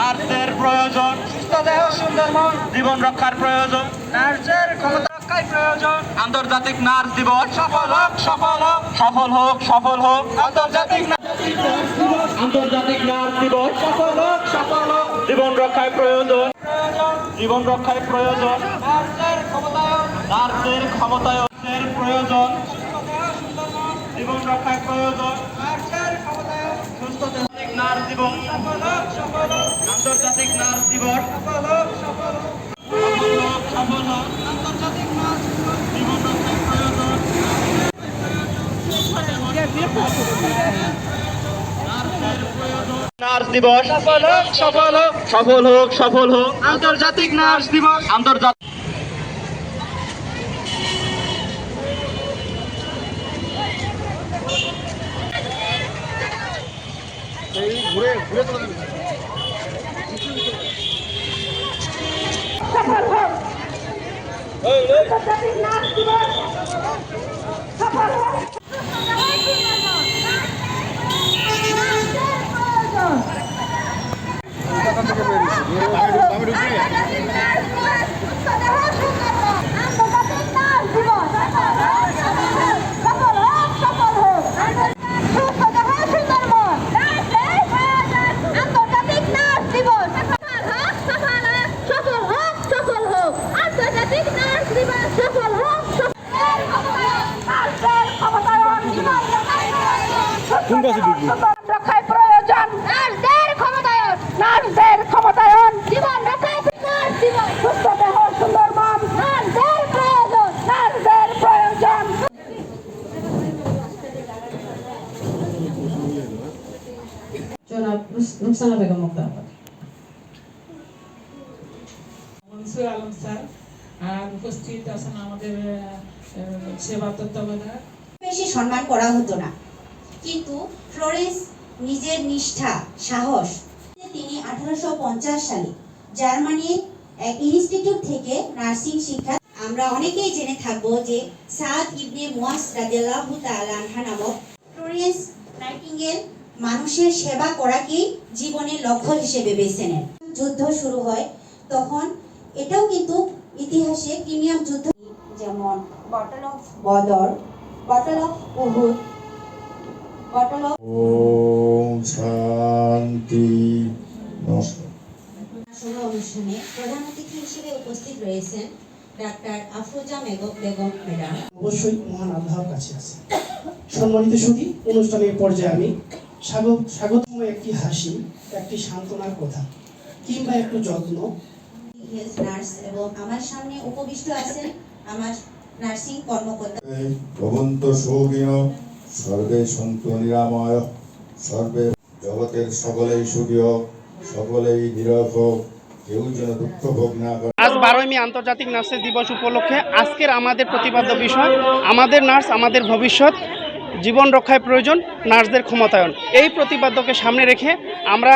নার্সের প্রয়োজন, সুস্থ দেহ সুন্দর মন, জীবন রক্ষার প্রয়োজন, নার্সের ক্ষমতা রক্ষায় প্রয়োজন। আন্তর্জাতিক নার্স দিবস সফল হোক, সফল হোক, সফল হোক, সফল হোক। আন্তর্জাতিক আন্তর্জাতিক নার্স দিবস সফল হোক, সফল হোক, জীবন রক্ষায় প্রয়োজন, প্রয়োজন। জীবন রক্ষায় প্রয়োজন, নার্সের ক্ষমতায়ন, নার্সের ক্ষমতায়নের প্রয়োজন, সুস্থ দেহ সুন্দর মন, জীবন রক্ষায় প্রয়োজন। নার্সের ক্ষমতায়ন, সুস্থ আন্তর্জাতিক নার্স দিবস, সফল হোক, সফল হোক, আন্তর্জাতিক নার্স দিবস সফল হোক, সফল হোক, সফল হোক, সফল হোক। আন্তর্জাতিক নার্স দিবস, জীবন রক্ষায় প্রয়োজন, নার্স দিবস সফল হোক, সফল হোক, সফল হোক, সফল হোক। আন্তর্জাতিক নার্স দিবস। আন্তর্জাতিক সফল হোক আন্তর্জাতিক নার্স দিবস সফল হোক। রক্ষায় প্রয়োজন নার্সদের ক্ষমতায়ন, নার্সদের ক্ষমতায়ন, জীবন রক্ষায় নার্স জীবন, সুস্থ দেহ সুন্দর মন, নার্সদের প্রয়োজন, নার্সদের প্রয়োজন। জনাব রুকসানা বেগম মুক্তাবাদ। মনসুর আলম স্যার আর উপস্থিত আছেন আমাদের সেবা তত্ত্বাবধায়ক। বেশি সম্মান করা হতো না, কিন্তু ফ্লোরেন্স নিজের নিষ্ঠা সাহস তিনি 1850 সালে জার্মানির এক ইনস্টিটিউট থেকে নার্সিং শিক্ষা। আমরা অনেকেই জেনে থাকবো যে সাদ ইবনে মুয়াজ রাদিয়াল্লাহু তাআলা আনহা নামক ফ্লোরেন্স নাইটিঙ্গেল মানুষের সেবা করাকেই জীবনের লক্ষ্য হিসেবে বেছে নেন। যুদ্ধ শুরু হয় তখন এটাও কিন্তু ইতিহাসে প্রিমিয়াম যুদ্ধ, যেমন battle of Badr, battle of Uhud, battle of ওম শান্তি। নমস্কার। সভা অনুষ্ঠানে প্রধান অতিথি হিসেবে উপস্থিত রয়েছেন ডাক্তার আফরোজা বেগম ম্যাডাম। অবশ্যই মহান আল্লাহর কাছে আছে। সম্মানিত সুধী, অনুষ্ঠানের পর্যায়ে আমি স্বাগতম একটি হাসি, একটি সান্ত্বনার কথা কিংবা একটু যত্ন। হেলথ নার্স এবং আমার সামনে উপবিষ্ট আছেন আমার নার্সিং কর্মকর্তা। ভবন্ত সুখিন সর্বে সন্তু নিরাময়, সর্বে জগতের সকলেই সুখী হোক, সকলেই নীরব হোক, কেউ যেন দুঃখ ভোগ না করে। আজ 12ই মে আন্তর্জাতিক নার্সের দিবস উপলক্ষে আজকের আমাদের প্রতিপাদ্য বিষয় আমাদের নার্স আমাদের ভবিষ্যৎ, জীবন রক্ষায় প্রয়োজন, নার্সদের ক্ষমতায়ন। এই প্রতিপাদ্যকে সামনে রেখে আমরা